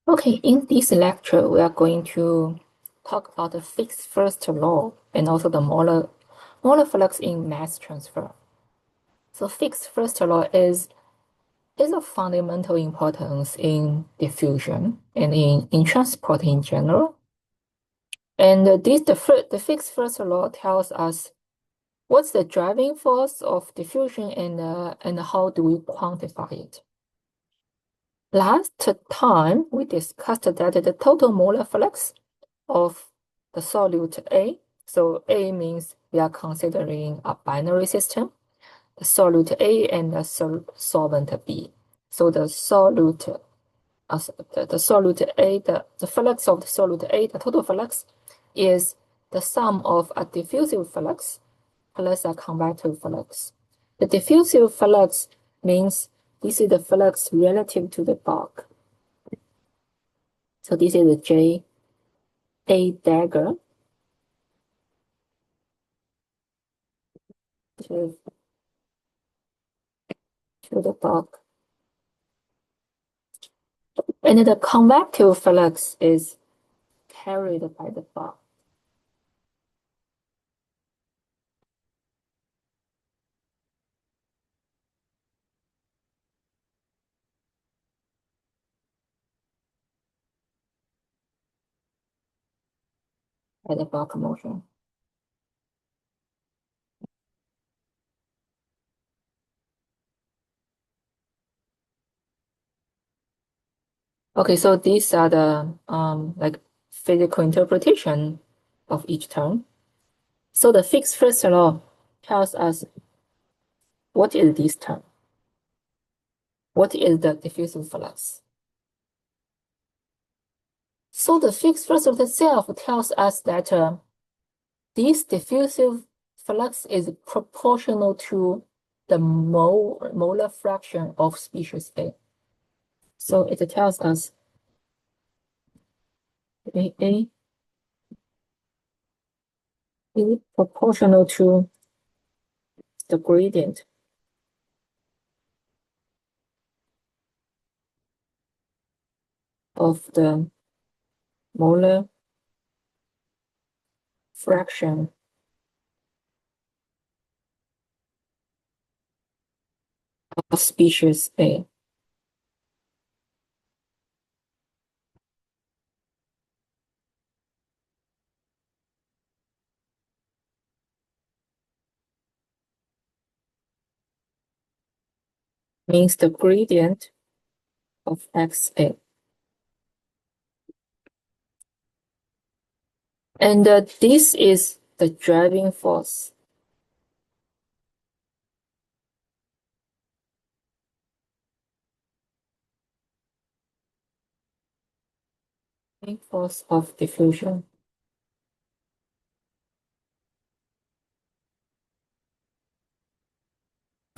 Okay, in this lecture, we are going to talk about the Fick's first law and also the Molar flux in mass transfer. So Fick's first law is of fundamental importance in diffusion and in transport in general. And the Fick's first law tells us what's the driving force of diffusion and how do we quantify it. Last time, we discussed that the total molar flux of the solute A, so A means we are considering a binary system, the solute A and the solvent B. So the solute, the solute A, the flux of the solute A, the total flux is the sum of a diffusive flux plus a convective flux. The diffusive flux means this is the flux relative to the bulk. So this is the J A dagger to the bulk. And the convective flux is carried by the bulk. By the bulk motion. Okay, so these are the like physical interpretation of each term. So the Fick's first law tells us what is this term? What is the diffusive flux? So the Fick's first law itself tells us that this diffusive flux is proportional to the molar fraction of species A. So it tells us A is proportional to the gradient of the molar fraction of species A. Means the gradient of XA. And this is the driving force. Driving force of diffusion.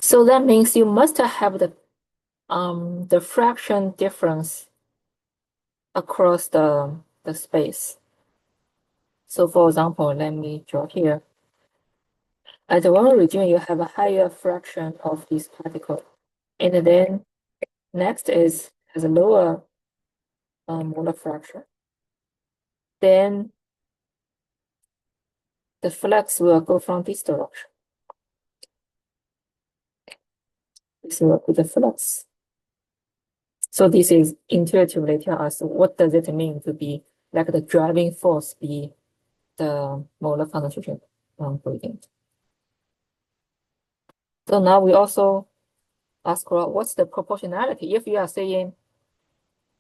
So that means you must have the fraction difference across the space. So for example, let me draw here. At one region, you have a higher fraction of this particle. And then next has a lower molar fraction. Then the flux will go from this direction. This will be the flux. So this is intuitively tell us what does it mean to be like the driving force be the molar concentration gradient. So now we also ask what's the proportionality? If you are saying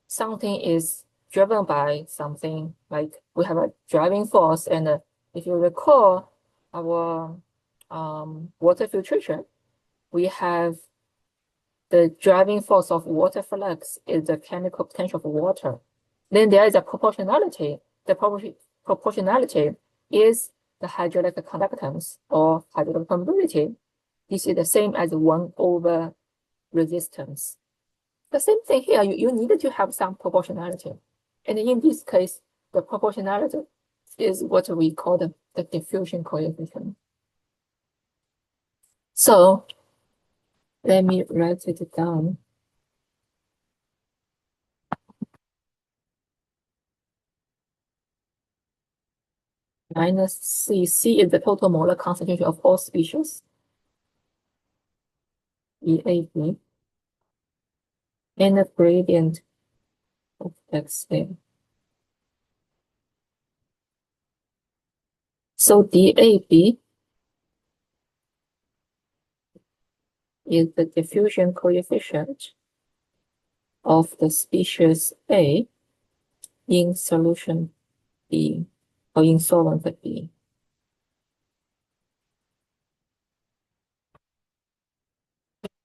something is driven by something, like we have a driving force, and if you recall our water filtration, we have the driving force of water flux is the chemical potential of water. Then there is a proportionality. The proportionality is the hydraulic conductance or hydraulic permeability. This is the same as 1 over resistance. The same thing here, you need to have some proportionality. And in this case, the proportionality is what we call the diffusion coefficient. So let me write it down. minus C. C is the total molar concentration of all species. EAB. And the gradient of XA. So DAB is the diffusion coefficient of the species A in solution B or in solvent B.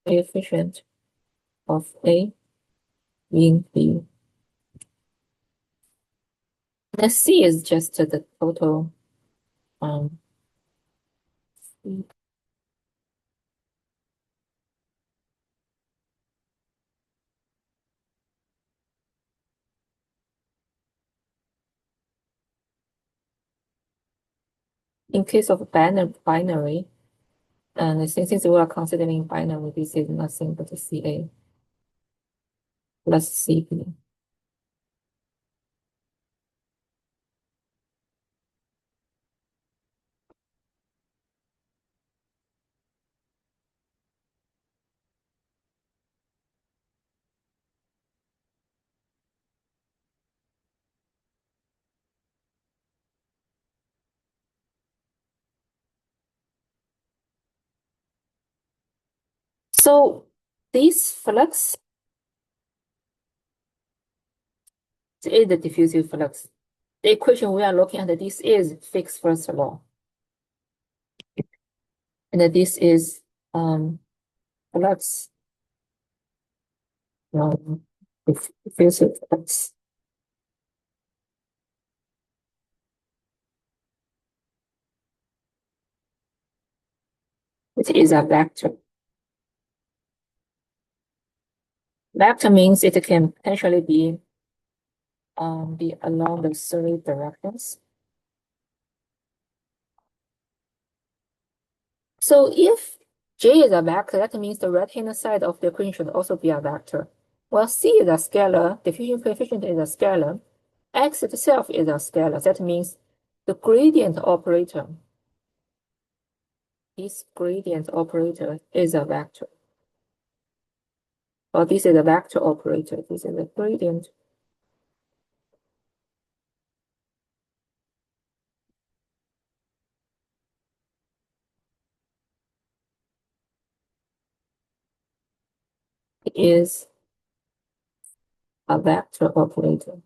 Coefficient of A in B. The C is just the total in case of binary, and since we are considering binary, this is nothing but CA plus CB. So this flux is the diffusive flux. The equation we are looking at, this is Fick's first law. And this is flux, diffusive flux. It is a vector. Vector means it can potentially be along the three directions. So if J is a vector, that means the right-hand side of the equation should also be a vector. Well, C is a scalar, diffusion coefficient is a scalar, X itself is a scalar. That means the gradient operator, this gradient operator is a vector. Or this is a vector operator. This is a gradient. It is a vector operator.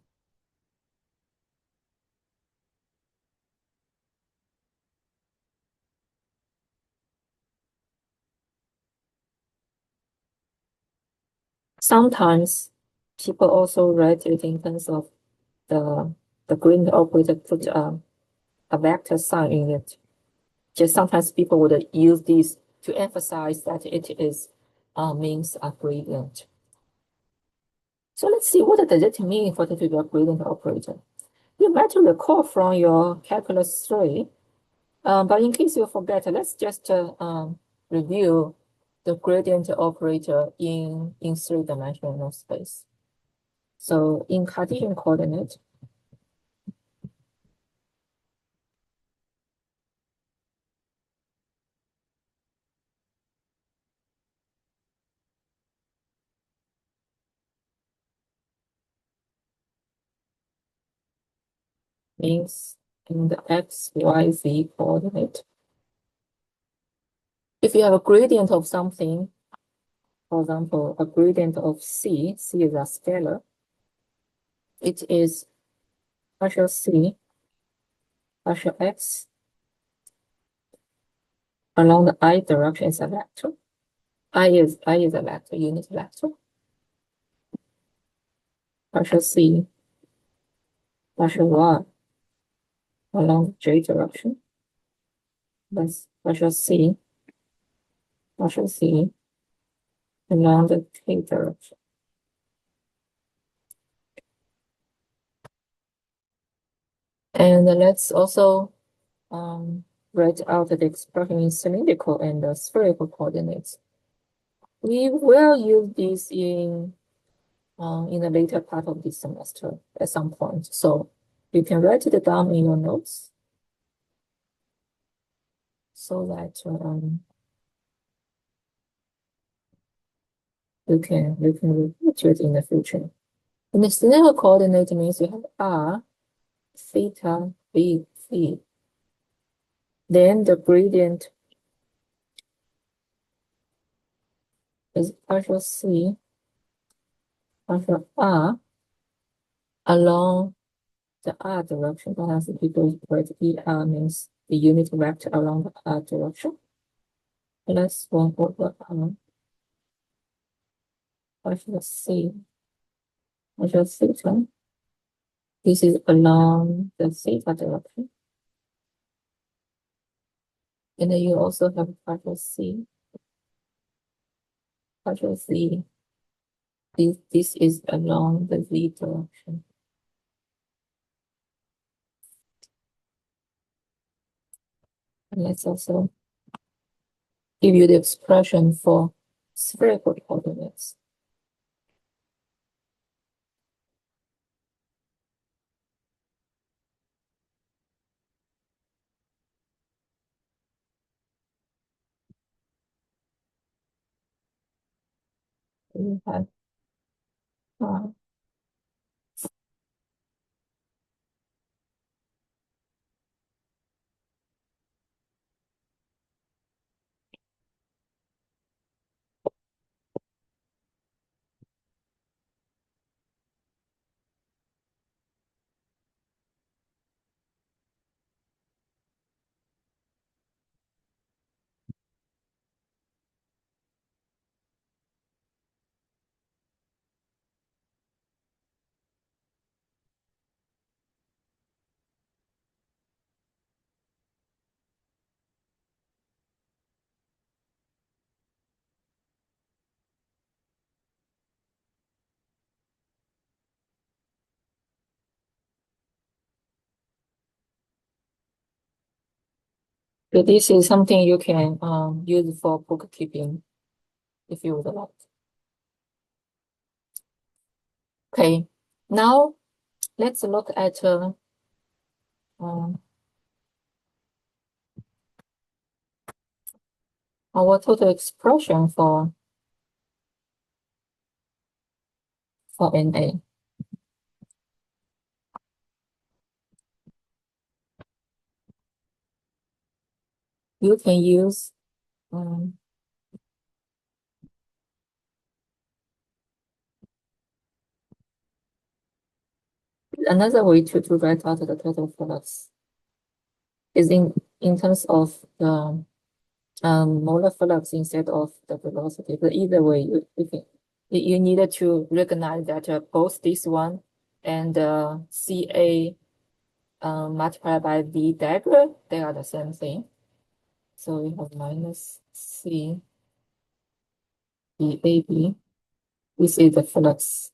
Sometimes people also write it in terms of the gradient operator put a vector sign in it. Just sometimes people would use this to emphasize that it is means a gradient. So let's see, what does it mean for it to be a gradient operator? You might recall from your calculus 3, but in case you forget, let's just review the gradient operator in three-dimensional space. So in Cartesian coordinate, means in the x, y, z coordinate. If you have a gradient of something, for example, a gradient of C is a scalar. It is partial C, partial x, along the I direction is a vector. I is a vector, unit vector. Partial C, partial y, along the J direction. That's partial C, along the K direction. And let's also write out the expression in cylindrical and spherical coordinates. We will use this in the later part of this semester at some point. So you can write it down in your notes. so that you can reach it in the future. And the cylindrical coordinate means you have r, theta, b, c. Then the gradient is partial c, partial r along the r direction. Sometimes people write er means the unit vector along the r direction. Plus 1 over r partial c, partial theta. This is along the theta direction. And then you also have partial c, partial z. This is along the z direction. And let's also give you the expression for spherical coordinates. We have so this is something you can use for bookkeeping if you would like. Okay, now let's look at our total expression for NA. You can use another way to write out the total flux is in terms of the molar flux instead of the velocity. But either way, you needed to recognize that both this one and CA multiplied by V dagger, they are the same thing. So we have minus C VAB. This is the flux.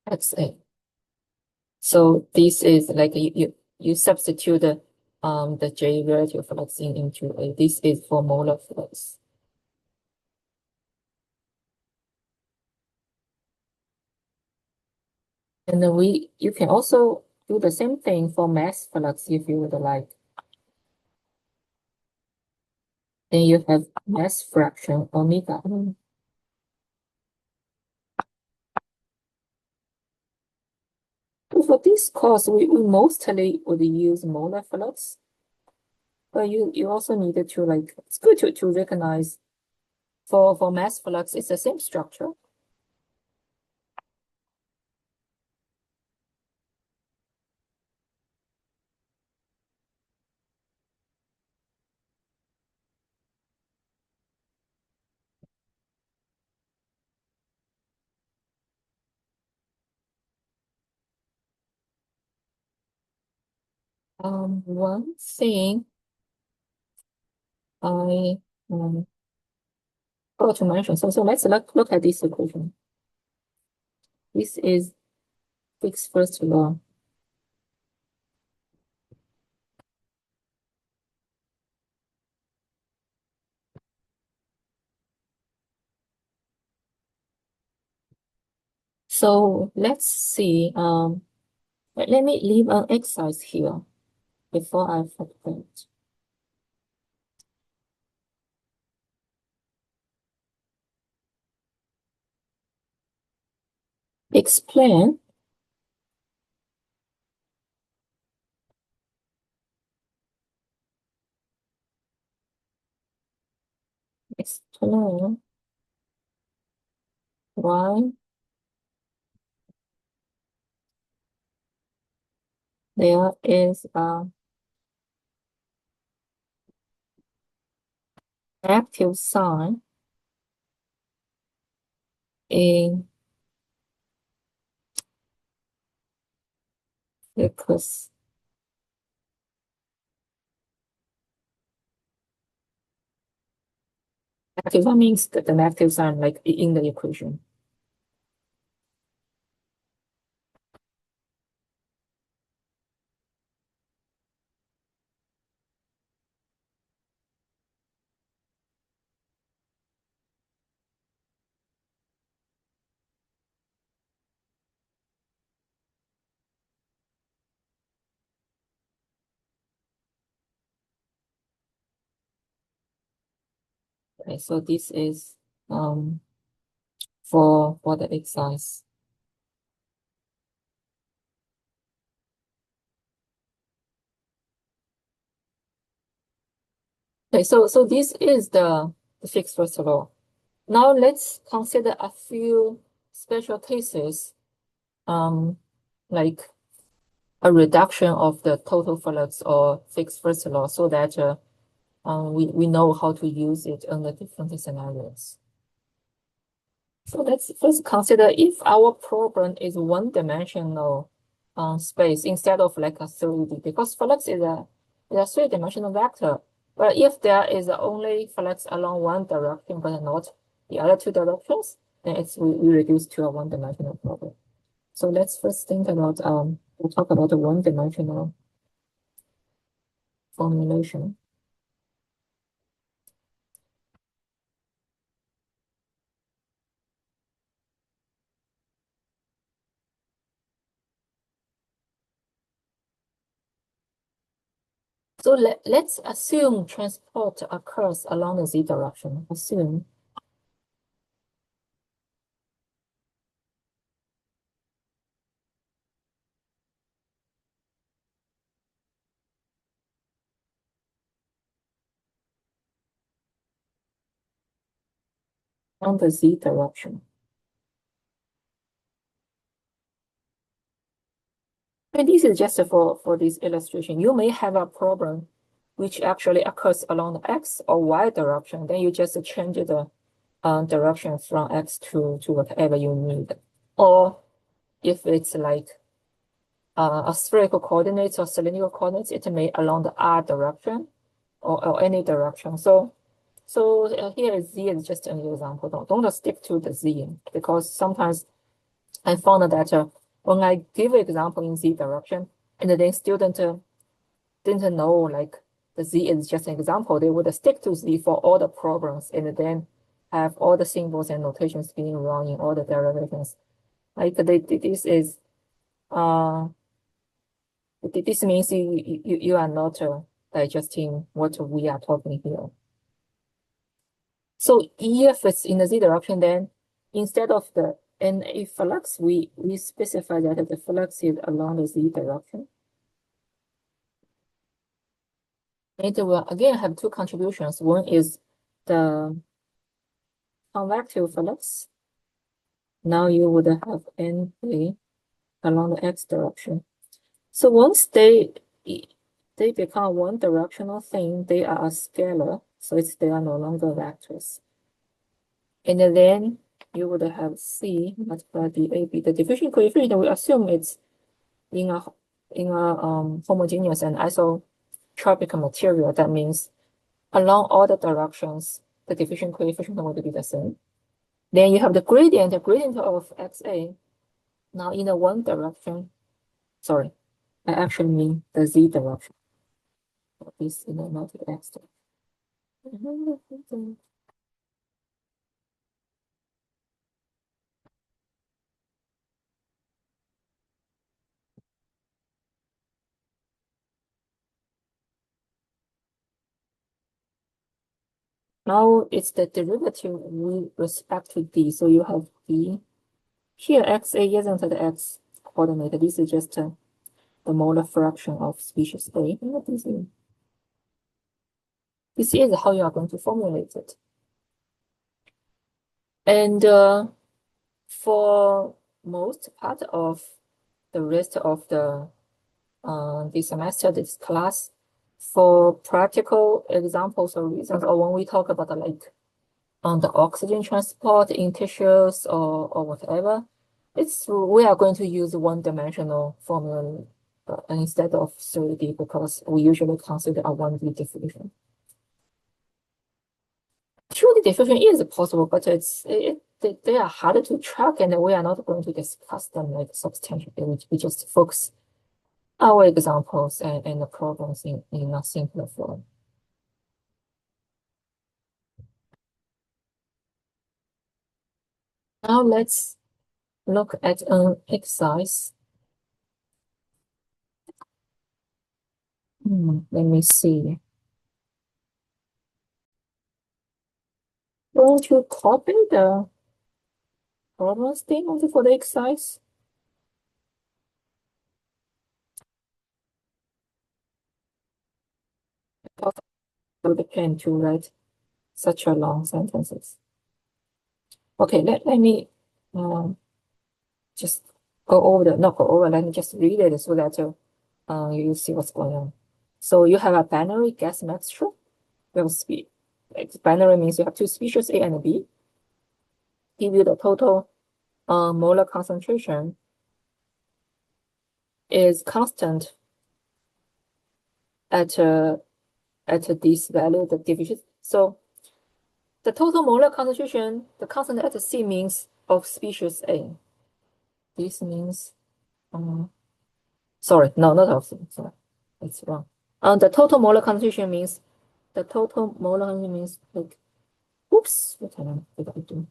XA. So this is like you substitute the J relative flux into A. This is for molar flux. And then you can also do the same thing for mass flux if you would like. Then you have mass fraction omega. For this course, we mostly would use molar flux. But you also needed to it's good to recognize for mass flux, it's the same structure. One thing I forgot to mention. So let's look at this equation. This is Fick's first law. So let's see But let me leave an exercise here before I forget. Explain why there is a active sign in Flux. Active sign means the negative sign like in the equation. Okay, so this is for the exercise. Okay, so this is the fixed first law. Now let's consider a few special cases, like a reduction of the total flux or fixed first law, so that we know how to use it under different scenarios. So let's first consider if our problem is one-dimensional space instead of like a 3D, because flux is a three-dimensional vector. But if there is only flux along one direction but not the other two directions, then we reduce to a one-dimensional problem. So let's first think about we'll talk about the one-dimensional formulation. So let's assume transport occurs along the z direction. Assume on the z direction. And this is just for this illustration. You may have a problem which actually occurs along the x or y direction. Then you just change the direction from x to whatever you need. Or if it's like a spherical coordinates or cylindrical coordinates, it may along the r direction or any direction. So here is z is just an example. Don't stick to the z, because sometimes I found that when I give an example in z direction, and then student didn't know like the z is just an example, they would stick to z for all the problems and then have all the symbols and notations being wrong in all the derivations. Like this is this means you are not digesting what we are talking here. So if it's in the z direction, then instead of the NA flux, we specify that the flux is along the z direction. It will again have two contributions. One is the convective flux. Now you would have NA along the x direction. So once they become one directional thing, they are a scalar, so they are no longer vectors. And then you would have C multiplied dAB. The diffusion coefficient, we assume it's in a homogeneous and isotropic material. That means along all the directions, the diffusion coefficient would be the same. Then you have the gradient of XA. Now in the one direction, sorry, I actually mean the z direction. This in the not the x direction. Now it's the derivative with respect to d. So you have d. Here, xa isn't the x coordinate. This is just the molar fraction of species A. And this is how you are going to formulate it. And for most part of the rest of the this semester, this class, for practical examples or reasons, or when we talk about like on the oxygen transport in tissues or whatever, we are going to use one-dimensional formula instead of 3D because we usually consider a 1D diffusion. 2D diffusion is possible, but they are harder to track, and we are not going to discuss them like substantially. We just focus our examples and the problems in a simpler form. Now let's look at an exercise. Let me see. Won't you copy the problem statement for the exercise? So the pen to write such a long sentences. Okay, let me just go over not go over, let me just read it so that you see what's going on. So you have a binary gas mixture. You have speed. Like binary means you have two species A and B. Give you the total molar concentration is constant at this value, the diffusion. So the total molar concentration, the constant at C means of species A. This means, sorry, no, not of C, sorry, it's wrong. The total molar concentration means, like, oops, what did I do?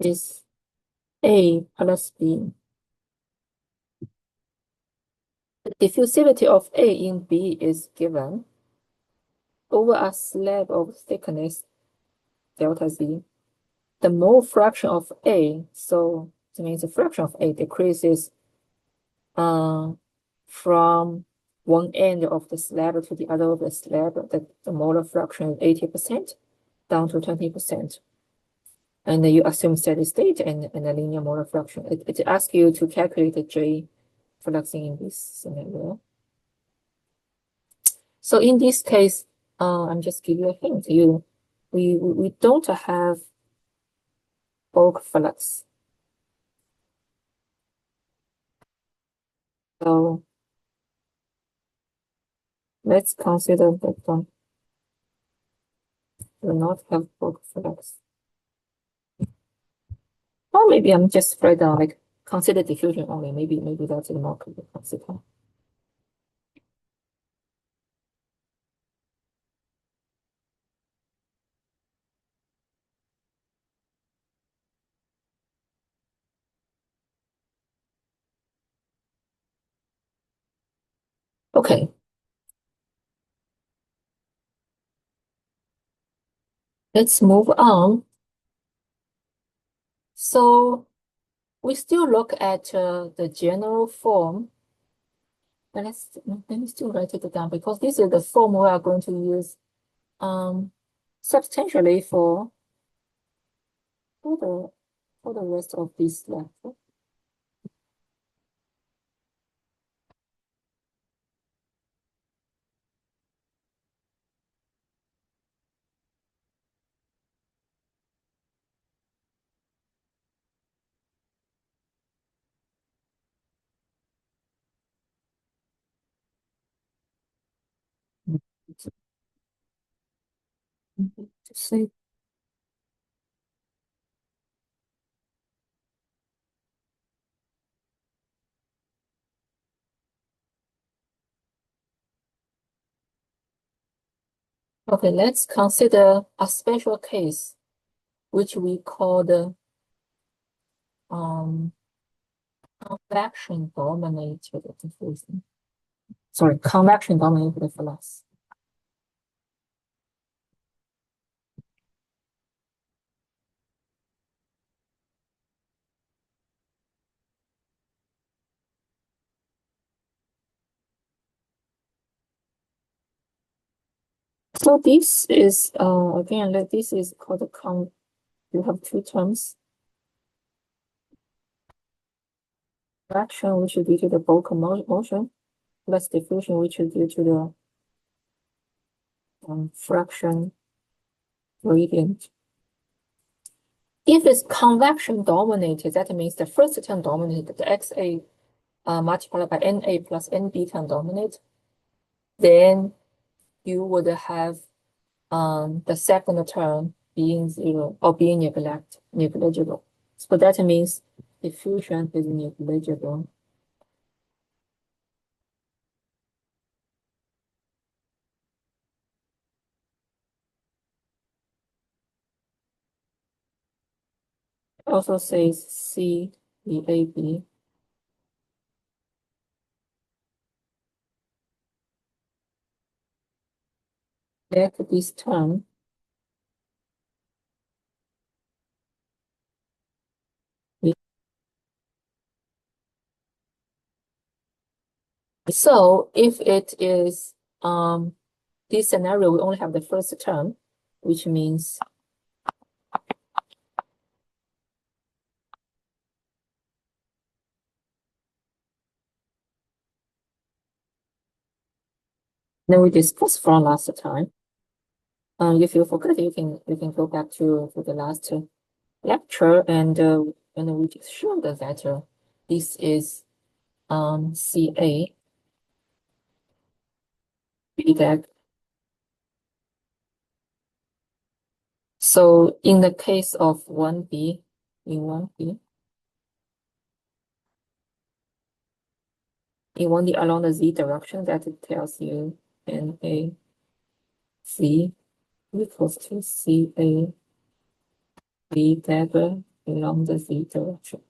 Is A plus B. The diffusivity of A in B is given over a slab of thickness delta Z. The mole fraction of A, so it means the fraction of A decreases from one end of the slab to the other of the slab, the molar fraction is 80% down to 20%. And then you assume steady state and a linear molar fraction. It asks you to calculate the J fluxing in this scenario. So in this case, I'm just giving you a hint. We don't have bulk flux. So let's consider that one will not have bulk flux. Or maybe I'm just write down like consider diffusion only. Maybe that's more clear consider. Okay. Let's move on. So we still look at the general form. But let me still write it down because this is the form we are going to use substantially for the rest of this lecture. To say okay, let's consider a special case, which we call the Convection dominated the diffusion. Sorry, convection dominated the flux. So this is again, this is called the you have two terms. Convection, which is due to the bulk motion, plus diffusion, which is due to the fraction gradient. If it's convection dominated, that means the first term dominated, the XA multiplied by NA plus NB term dominate, then you would have the second term being zero or being negligible. So that means diffusion is negligible. It also says CVAB. Let this term be. So if it is this scenario, we only have the first term, which means then we discussed from last time. If you forget, you can go back to the last lecture and we just showed that this is CA feedback. So in the case of 1B, in 1B, in 1D along the Z direction, that tells you NA Z equals to CA B dagger along the Z direction.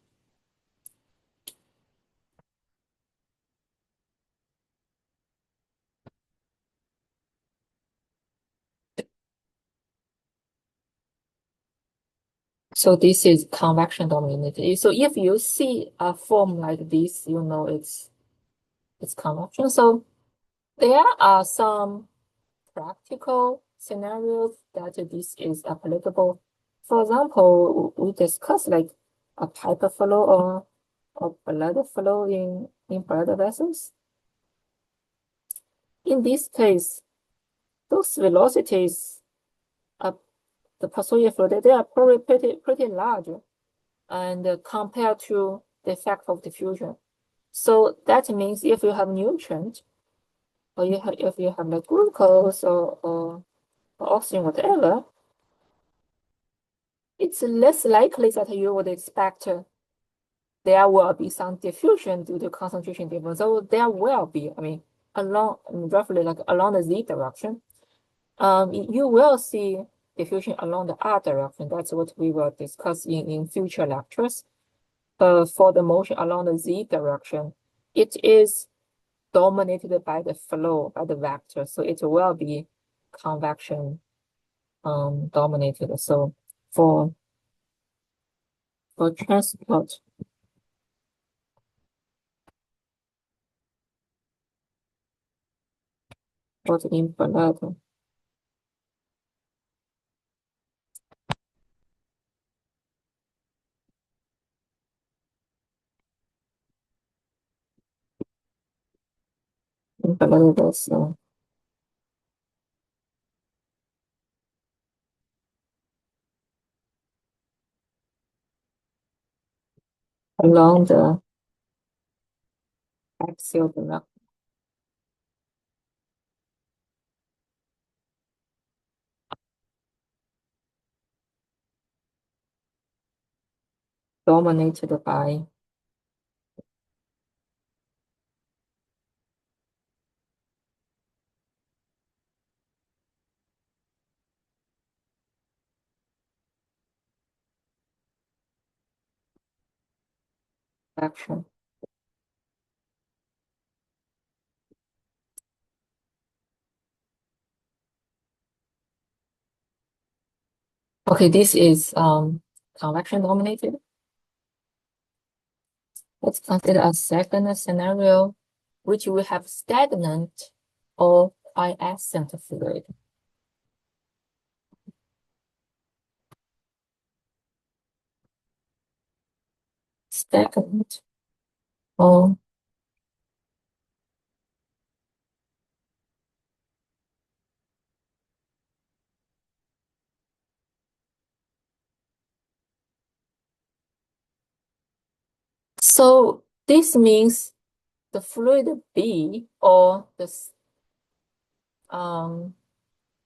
So this is convection dominated. So if you see a form like this, you know it's convection. So there are some practical scenarios that this is applicable. For example, we discussed like a pipe flow or blood flow in blood vessels. In this case, those velocities the Pasolini flow, they are probably pretty large and compared to the effect of diffusion. So that means if you have nutrient or if you have like glucose or oxygen, whatever, it's less likely that you would expect there will be some diffusion due to concentration difference. So there will be, I mean, roughly like along the Z direction, you will see diffusion along the R direction. That's what we will discuss in future lectures. For the motion along the Z direction, it is dominated by the flow, by the vector. So it will be convection dominated. So for transport, but in blood, also along the axial direction, dominated by action. Okay, this is convection dominated. Let's consider a second scenario, which we have stagnant or quiescent fluid. Stagnant or so this means the fluid B or the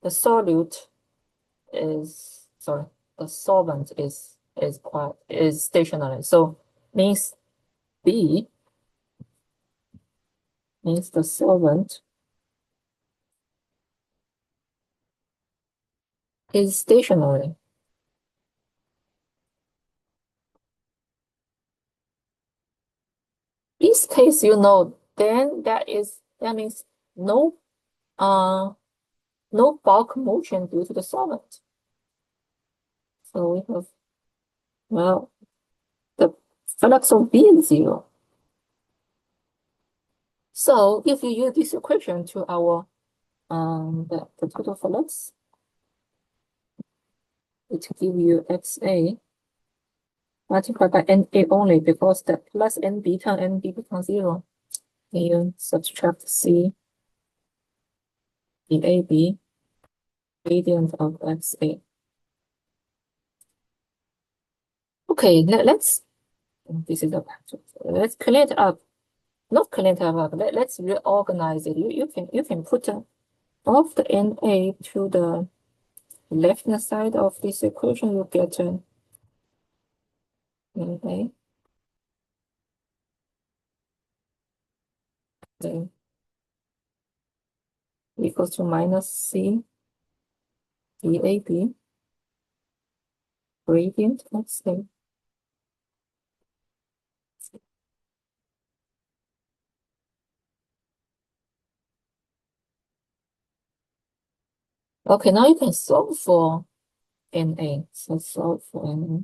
solute is sorry, the solvent is stationary. So means B means the solvent is stationary. This case, then that means no no bulk motion due to the solvent. So we have, well, the flux of B is 0. So if you use this equation to our the total flux, it give you XA multiplied by NA only because the plus NB turn NB becomes 0. And you subtract C DAB gradient of XA. Okay, let's this is a let's clean it up. Not clean it up. Let's reorganize it. You can put of the NA to the left hand side of this equation. You get NA then equals to minus C DAB gradient of C. Okay, now you can solve for NA. So solve for NA.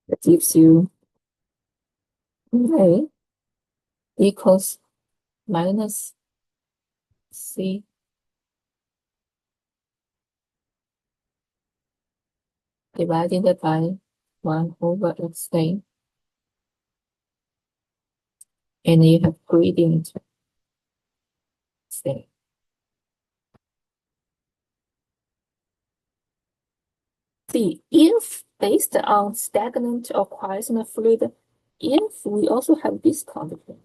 That gives you NA equals minus C divided by 1 over XA. And you have gradient XA. See, if based on stagnant or quiescent fluid, if we also have this condition,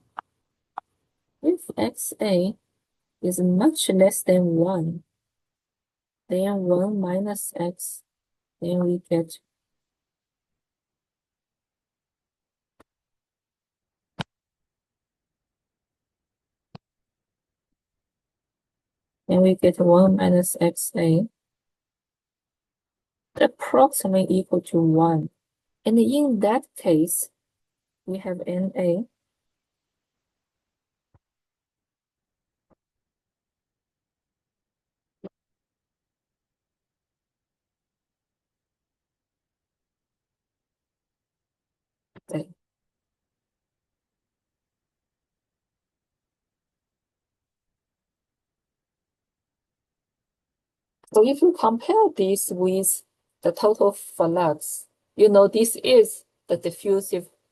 if XA is much less than 1, then 1 minus X, then we get then we get 1 minus XA approximately equal to 1. And in that case, we have NA okay. So if you compare this with the total flux, this is the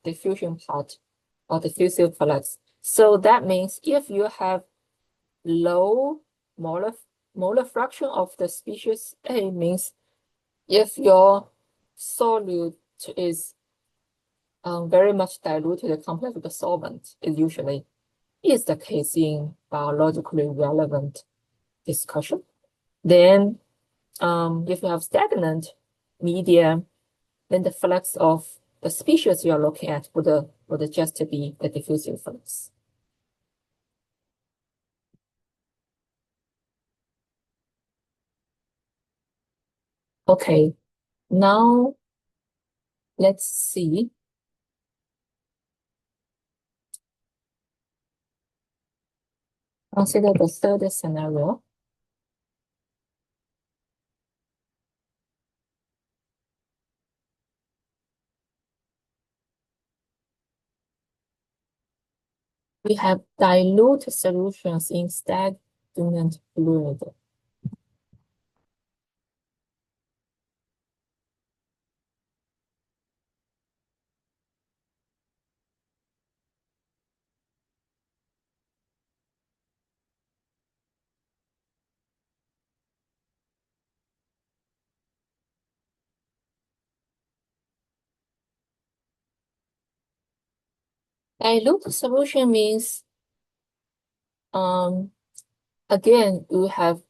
diffusion part or diffusive flux. So that means if you have low molar fraction of the species A, means if your solute is very much diluted compared to the solvent, it usually is the case in biologically relevant discussion. Then if you have stagnant media, then the flux of the species you are looking at would just be the diffusive flux. Okay, now let's see Consider the third scenario. We have dilute solutions in stagnant fluid. Dilute solution means, again, we have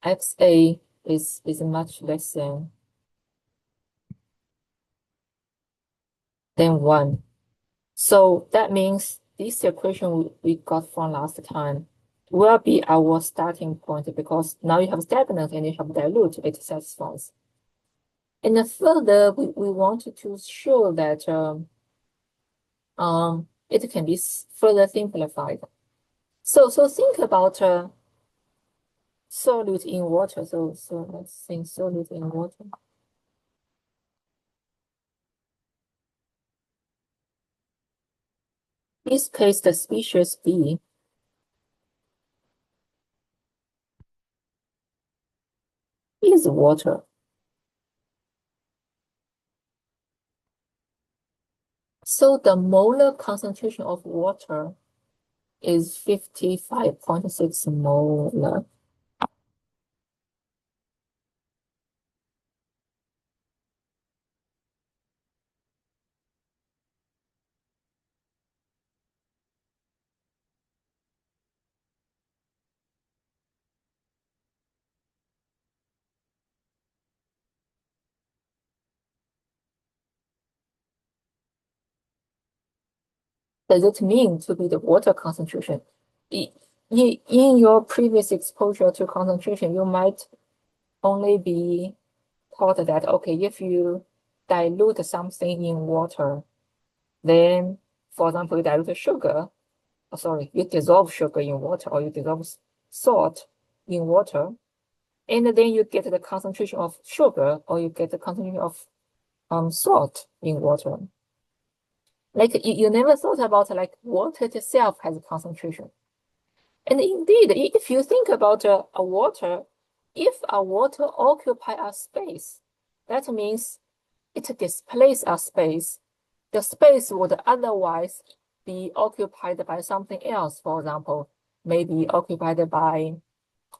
XA is much less than 1. So that means this equation we got from last time will be our starting point, because now you have stagnant and you have dilute, it satisfies. And then further, we want to show that it can be further simplified. So think about solute in water. So let's think solute in water. In this case, the species B is water. So the molar concentration of water is 55.6 molar. Does it mean to be the water concentration? In your previous exposure to concentration, you might only be taught that, okay, if you dilute something in water, then, for example, you dilute sugar, you dissolve sugar in water, or you dissolve salt in water, and then you get the concentration of sugar, or you get the concentration of salt in water. Like you never thought about like water itself has a concentration. And indeed, if you think about a water, if a water occupy a space, that means it displaces a space. The space would otherwise be occupied by something else. For example, maybe occupied by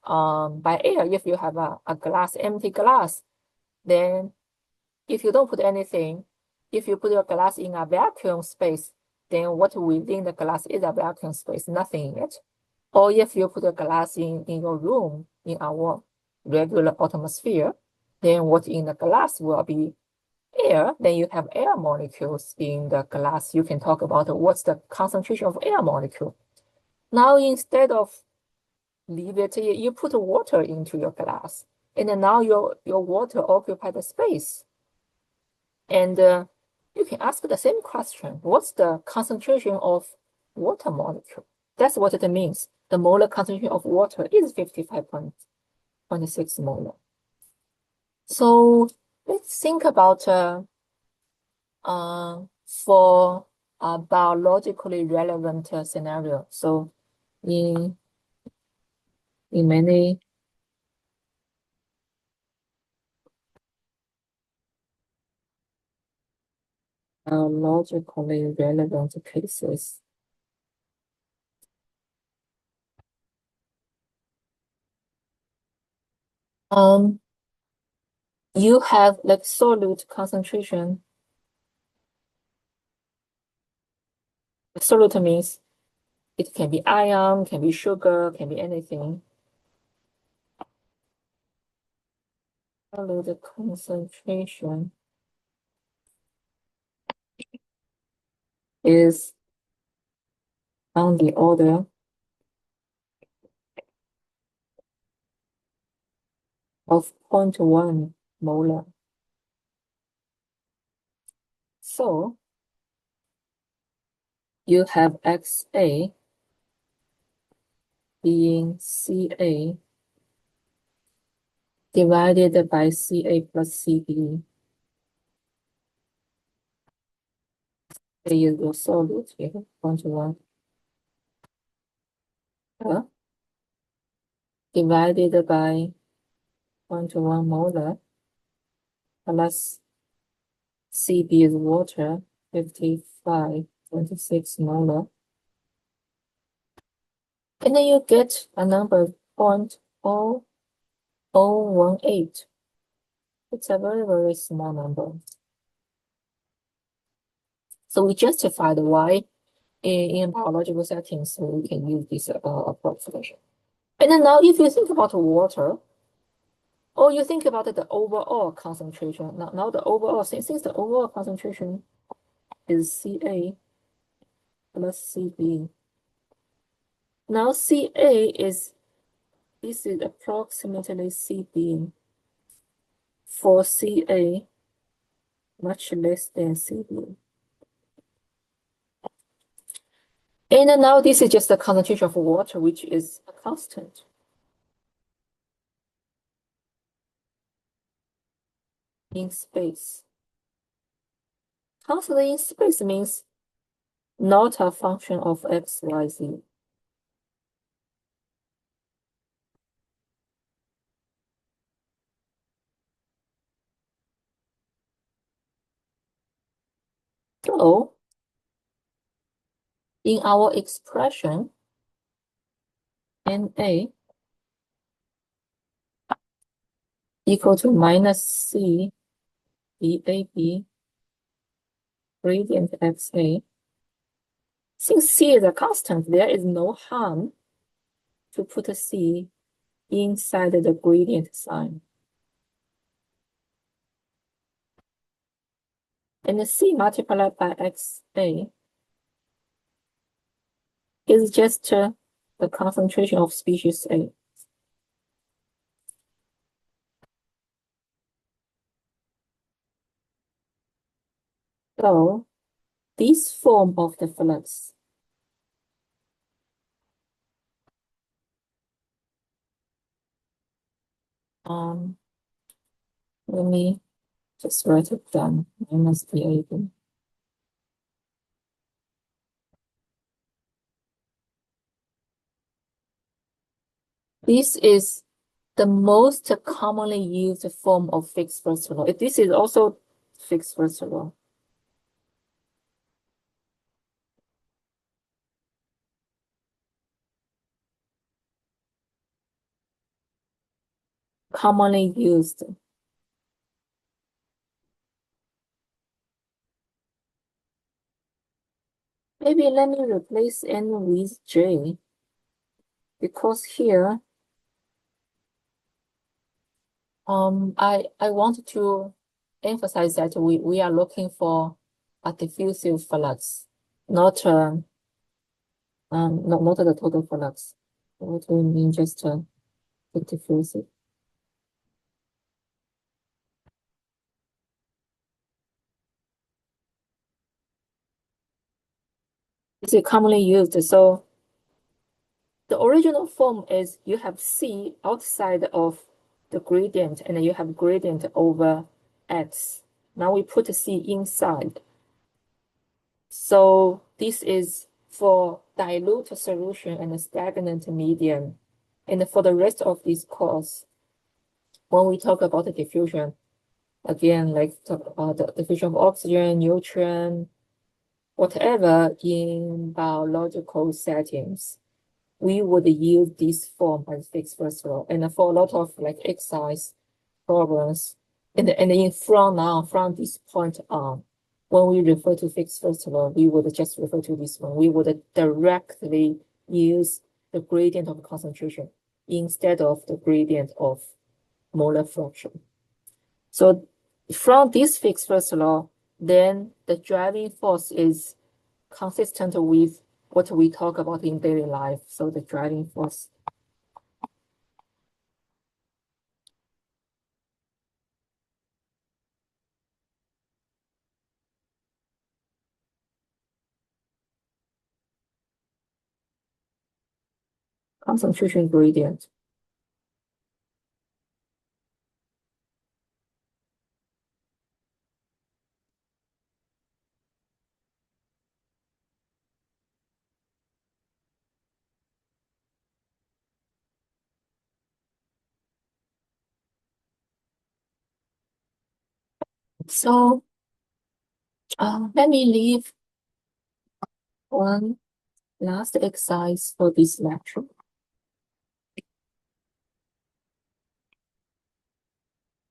air. If you have a glass, empty glass, then if you don't put anything, if you put your glass in a vacuum space, then what within the glass is a vacuum space, nothing in it. Or if you put a glass in your room, in our regular atmosphere, then what in the glass will be air. Then you have air molecules in the glass. You can talk about what's the concentration of air molecule. Now, instead of leave it, you put water into your glass, and then now your water occupy the space. And you can ask the same question. What's the concentration of water molecule? That's what it means. The molar concentration of water is 55.6 molar. So let's think about for a biologically relevant scenario. So in many biologically relevant cases, you have like solute concentration. Solute means it can be ion, can be sugar, can be anything. Solute concentration is on the order of 0.1 molar. So you have XA being CA divided by CA plus CB. A is your solute here, 1 divided by 1 molar plus CB is water, 55.6 molar. And then you get a number 0.0018. It's a very, very small number. So we justified why in biological settings we can use this approximation. And then now if you think about water, or you think about the overall concentration. Now the overall, since the overall concentration is Ca plus Cb. Now Ca this is approximately Cb for Ca much less than Cb. And now this is just the concentration of water, which is a constant. In space. Constant in space means not a function of x, y, z. So, in our expression, Na equal to minus C dAB gradient XA. Since C is a constant, there is no harm to put a C inside the gradient sign. And the C multiplied by XA is just the concentration of species A. So this form of the flux let me just write it down. Minus dAB. This is the most commonly used form of Fick's first law. This is also Fick's first law. Commonly used. Maybe let me replace N with J, because here I want to emphasize that we are looking for a diffusive flux, not the total flux. What we mean just the diffusive. This is commonly used. So the original form is you have C outside of the gradient, and then you have gradient over X. Now we put C inside. So this is for dilute solution and a stagnant medium. And for the rest of this course, when we talk about the diffusion, again, like talk about the diffusion of oxygen, neutron, whatever in biological settings, we would use this form as Fick's first law. And for a lot of like exercise problems, and from this point on, when we refer to Fick's first law, we would just refer to this one. We would directly use the gradient of concentration instead of the gradient of molar fraction. So from this Fick's first law, then the driving force is consistent with what we talk about in daily life. So the driving force. concentration gradient. So let me leave one last exercise for this lecture.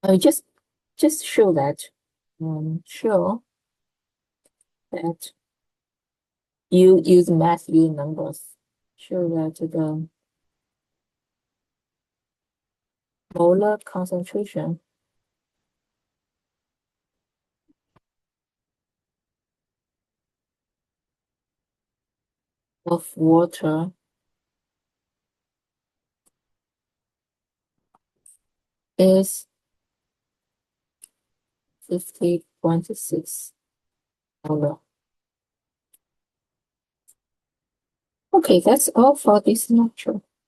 I just show that you use math, use numbers. Show that the molar concentration of water is 50.6 molar. Okay, that's all for this lecture.